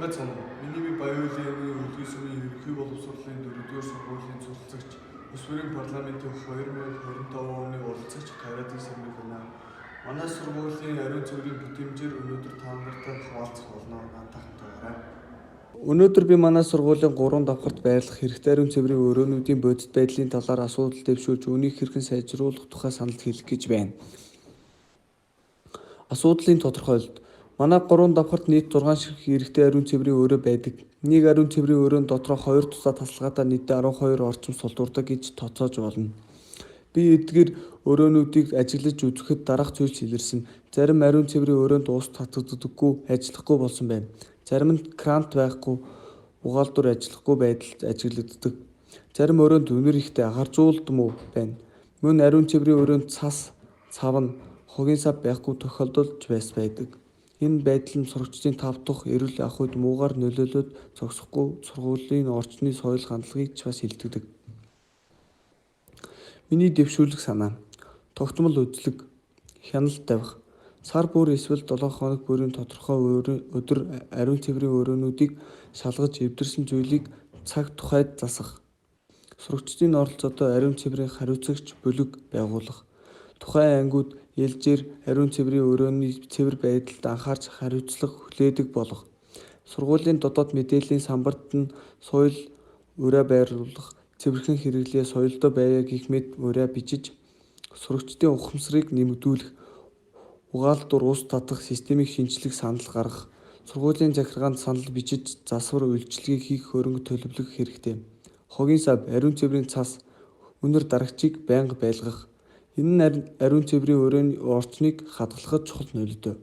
Байцгаана. Миний Баяуулын яамны хөлгийн сүмийн ерөнхий боловсролын 4-р сургуулийн суралцагч, Улс бүрийн парламентын 2025 оны оролцогч Гайратын Сэрмэг байна. Манай сургуулийн ариун цэврийн бүтэмжээр өнөөдөр та нартай хуваалцах болно. Наадахтай байна. Өнөөдөр би манай сургуулийн 3 давхарт байрлах хэрэгтэй ариун цэврийн өрөөнүүдийн бодит байдлын талаар асуудал дэвшүүлж үүнийг хэрхэн сайжруулах тухай санал хэлэх гэж байна. Асуудлын тодорхойлолт. Манай 3 давхарт нийт 6 шиг хэрэгтэй ариун цэврийн өрөө байдаг. Нэг ариун цэврийн өрөөнд дотроо 2 тусаа тасалгаатай нийтдээ 12 орчим сулдуурдаг гэж тооцоож болно. Би эдгээр өрөөнүүдийг ажиглаж үзэхэд дараах зүйлс илэрсэн. Зарим ариун цэврийн өрөөнд ус татагддаггүй, ажиллахгүй болсон байна. Зарим нь крант байхгүй, угаалдуур ажиллахгүй байдалд ажиглагддаг. Зарим өрөөнд үнэр ихтэй анхаарчуулдмуу байна. Мөн ариун цэврийн өрөөнд цас, цавна, хогийн сав байхгүй тохиолдолж байдаг. Энэ байдал нь сурагчдын тав дахь эрүүл авах үед муугар нөлөөлөд зогсохгүй сургуулийн орчны соёл хандлагыг ч бас илтгэдэг. Миний дэвшүүлэх санаа. Тогтмол үзлэг, хяналт тавих. Сар бүр эсвэл 7 хоног бүрийн тодорхой өдөр ариун цэврийн өрөөнүүдийг шалгаж эвдэрсэн зүйлийг цаг тухайд засах. Сурагчдын оролцоотой ариун цэврийн хариуцагч бүлэг байгуулах. Тухайн ангиуд ээлжээр ариун цэврийн өрөөний цэвэр байдалд анхаарч хариуцлага хүлээдэг болох. Сургуулийн дотоод мэдээллийн самбарт нь соёл ураа байрлуулах, цэвэрхэн хэрэглээ, соёлтой байя гэх мэт ураа бичиж, сурагчдын ухамсарыг нэмэгдүүлэх, угаалдуур ус татах системийг шинжлэх санал гаргах, сургуулийн захиргаанд санал бичиж засвар үйлчилгээ хийх хөрөнгө төлөвлөх хэрэгтэй. Хогийн сав, ариун цэврийн цас, үнэр дарагчийг байнга байлгах. Энэ нь ариун цэврийн өрөөний орчныг хадгалахад чухал нөлөөтэй.